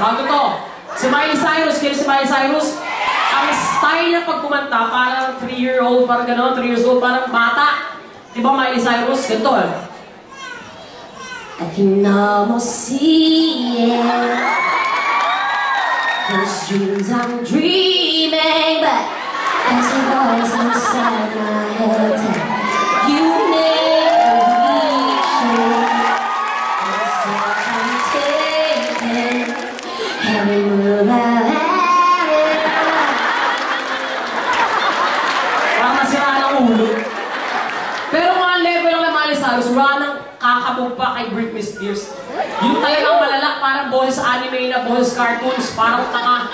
Bago to. Si Miley Cyrus, kaya si Miley Cyrus, ang style niya pag kumanta, parang 3-year-old, parang gano'n, 3 years old, parang bata. Diba Miley Cyrus? Ganito eh. I can almost see it. Those dreams I'm dreaming, but there's a voice inside my head telling you never reach it. It's such I'm taking every move I have. Parang nasira ng ulo. Pero mga level lang ng Miley Cyrus, wala nang kakabog pa kay Britney Spears. Yung talagang malala, parang boses anime na boses cartoons, parang tanga.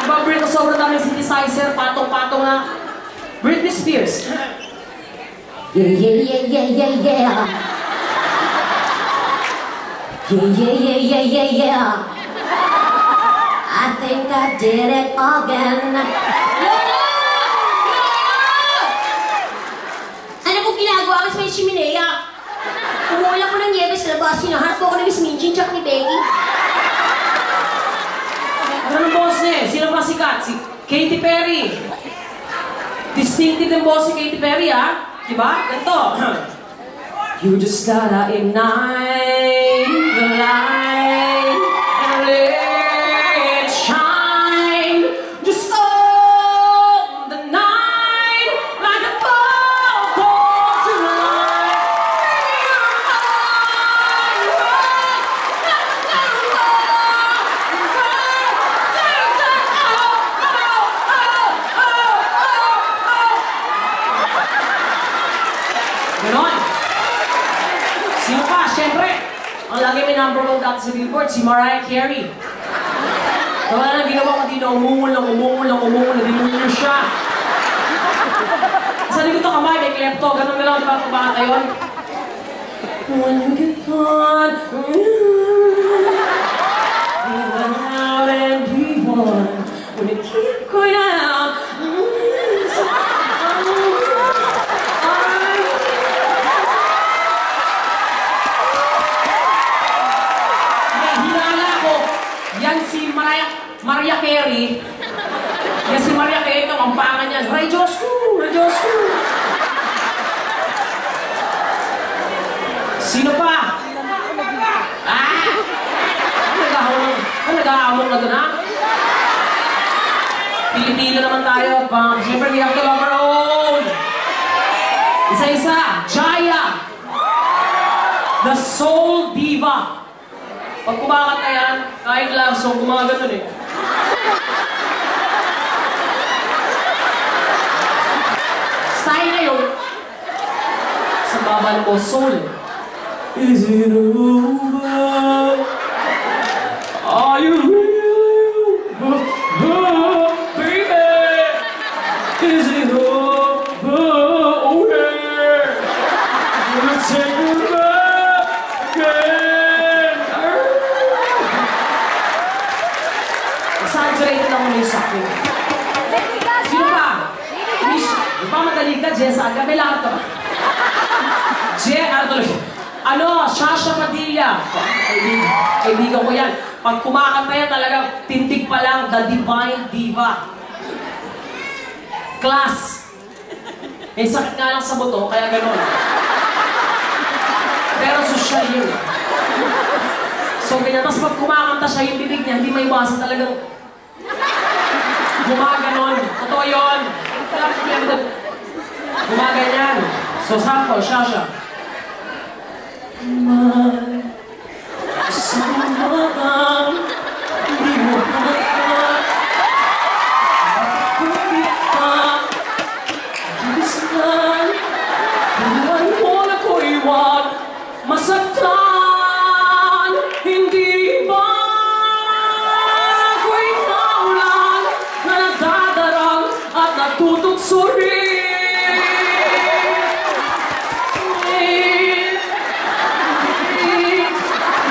Diba Britney, sobrang daming synthesizer, patong-patong na. Britney Spears. Yeah, yeah, yeah, yeah, yeah, yeah. Yeah, yeah, yeah, yeah, yeah, yeah. I think I did it again. Ano pong ginagawa ka sa may chiminea? Umula ko ng yebe sa labas, hinaharap ko ni Miss Minchin tsaka ni Becky. Ano ang boss niya eh? Sino ba sikat? Si Katy Perry. Distinctive yung boss si Katy Perry ah. Diba? Ganito. You just gotta ignite the light and let it shine. Just own the night like a ball of July. Ganon. Sino pa? Siyempre, ang lagi may number 1 dati sa Billboard, si Mariah Carey. Wala nang ginawa kundi na umungol, nadimunyo siya. Sa likod ng kamay, may klepto, ganon na lang, di ba pabata yun? When you get on, out and be one, when you keep going out, yan si Mariah Carey. Yan si Mariah Carey, kamampangan niya. Ray Diyos ko! Ray Diyos ko! Sino pa? Ah! Nag-aamong na doon ha? Pilipino naman tayo. Siyempre, we have to love our own. Isa-isa. Jaya. The Soul Diva. Pag kumakanta yan, kahit lang, so gumagano eh. Style na yun. Sa baba ng boss soul. Is it over? Are you real? Baby? Is it over? Oh yeah! Gonna take it back again. Exaggerated lang muna yung sakin. Sino pa? Yung pa madali ka, Jessa Aga. May lahat ka ba? Shasha Padilla. Kaibigan ko yan. Pag kumakanta yan, talagang tindig pa lang, the Divine Diva. Class. May sakit nga lang sa buto, kaya gano'n. Pero social yun. So ganyan, tapos pag kumakanta siya, yung bibig niya, hindi maiwasan talagang gumaganon. Totoo yun. Gumaganyan. So sample, Shasha. Hindi mo masaktan, hindi ba ako ikaw lang na nagdadarang at natutugso rin?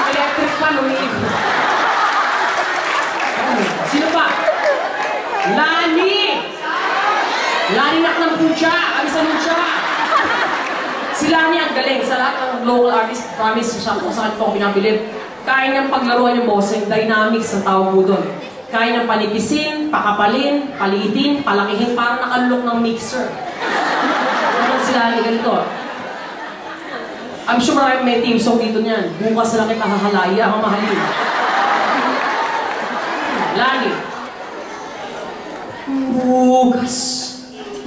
Electric pa lumigo. Sino pa? Lani! Lani Naknampucha! Kami sa Lucha! Si Lani ang galing sa lahat ng local artist, promise siya kung saan ko pinabilib. Kaya niyang paglaruan yung bossing, dynamics ang tawag mo doon. Kaya niyang panipisin, pakapalin, paliitin, palakihin, parang nakalulok ng mixer. Ano sila ni ganito? I'm sure maraming may team song dito niyan. Bukas lang kita hahalaya, ang mahalin. Lagi. Bukas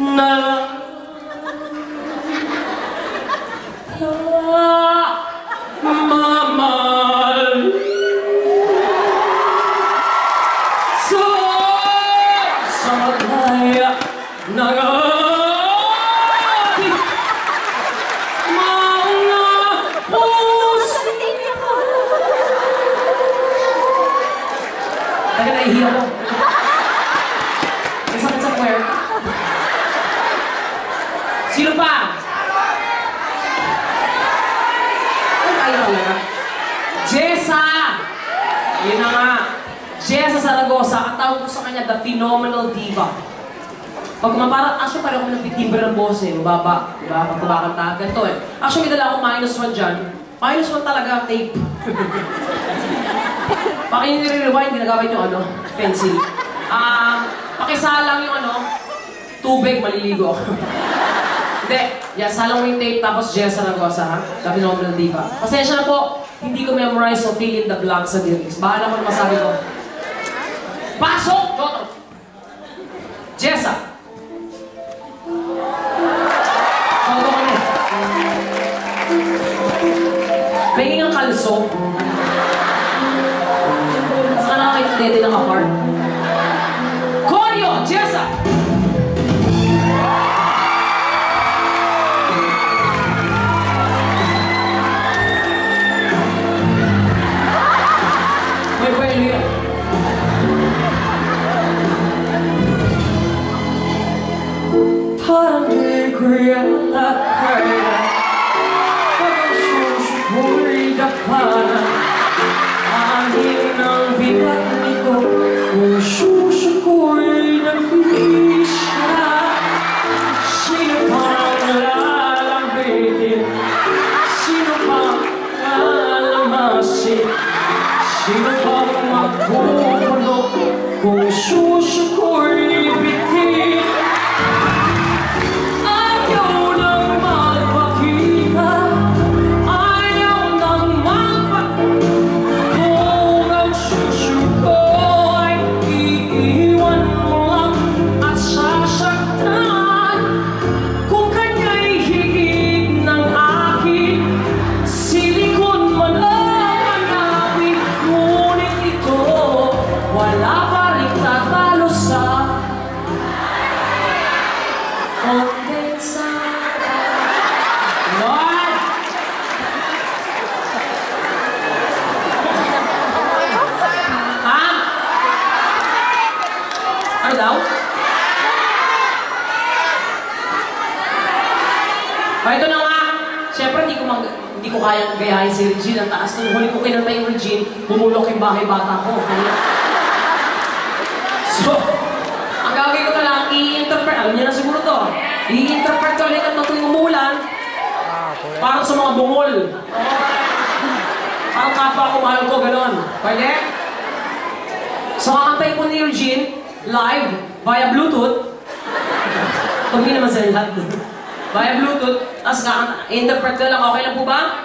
na lang. Mamahal. Sa kaya ng ating mga puso. Taga nahihiya ko. May sakit sa puwer. Sino pa? Jessa! Yun na nga. Jessa Zaragoza, ang tawag ko sa kanya, the phenomenal diva. Pag parang, actually parang ako nagtitimbre ng boss eh, mababa. Diba? Pag kumakanta, ganito eh. Actually, may dala akong -1 dyan. -1 talaga, tape. Pag yung nire-rewind, ginagamit yung pencil. Pakisalang yung tubig, maliligo ako. Hindi, salang mo yung tape, tapos Jessa Zaragoza, ha? The phenomenal diva. Pasensya na po, hindi ko memorize o fill in the blanks sa lyrics. Bahala ko na masabi ko. Pasok! Goto! Jessa! Goto ko na. Pahingin ang kalso. Mas ka nakakitindi ng apart. Choreo! Jessa! Parang di ko yan nakaya, parang susukoy dakana. Anin ang bigat nito, kung susukoy ng bisya. Sino pang lalambitin, sino pang lalamasin, sino pang magpupunok, kung susukoy bitin. Ito na nga, siyempre hindi ko kayang gayahin si Regine. Ang taas nung huli ko kinanta yung Regine, bumulok yung bahay bata ko. So, ang gagawin ko na lang, i-interpret, alam niyo na siguro to, i-interpret ko ulit ang tuwing umulan, parang sa mga bungol. Parang kapwa ko, mahal ko, gano'n. Pwede? So, kakantay ko ni Regine, live, via Bluetooth. Tumingin naman sa lahat. Via Bluetooth, tapos interpret ko lang, okay lang po ba?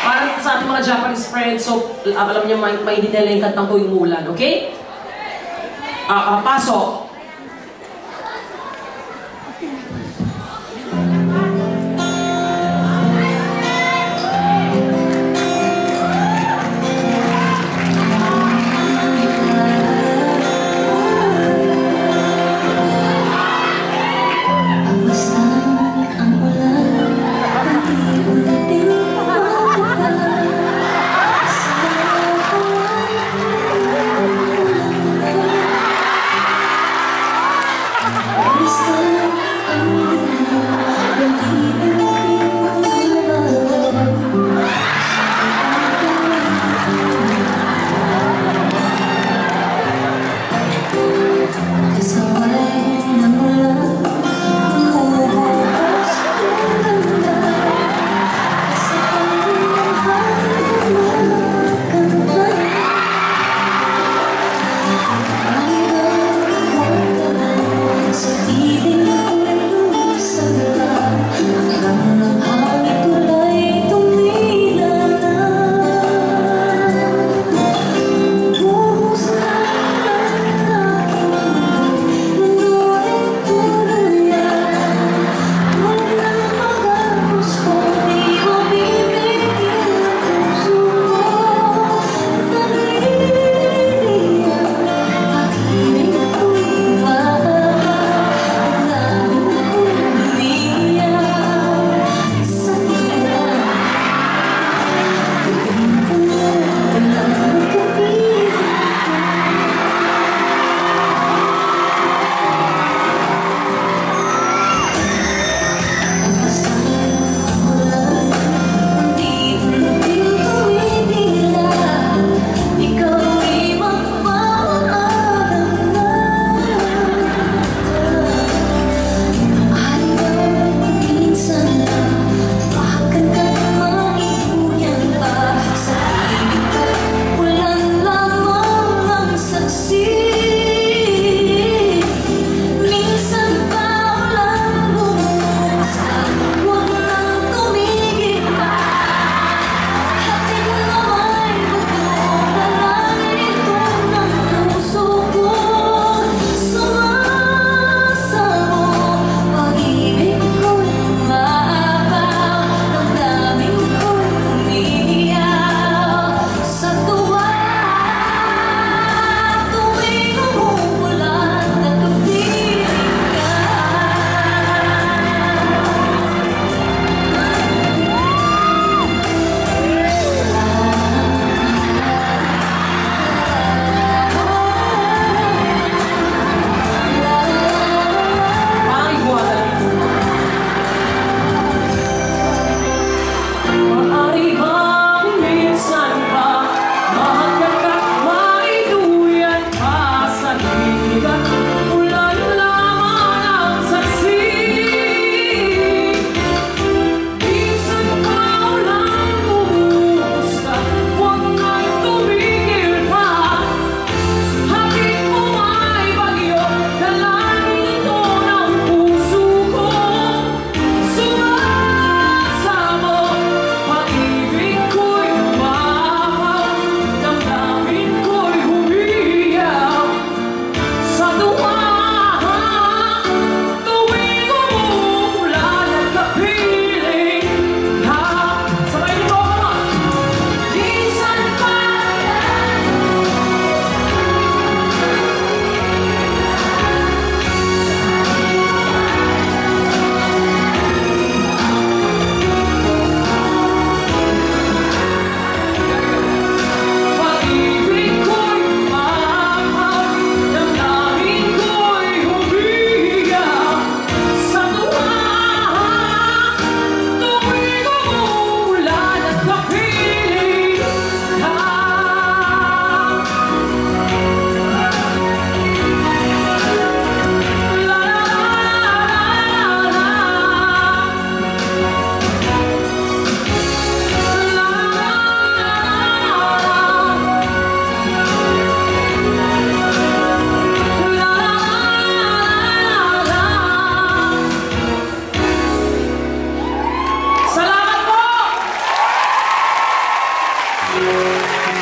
Parang sa ating mga Japanese friends, so alam niyo, maintindihan lang yung kantang tuwing umulan, okay? Pasok.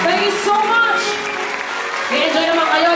Thank you so much! I-enjoy naman kayo.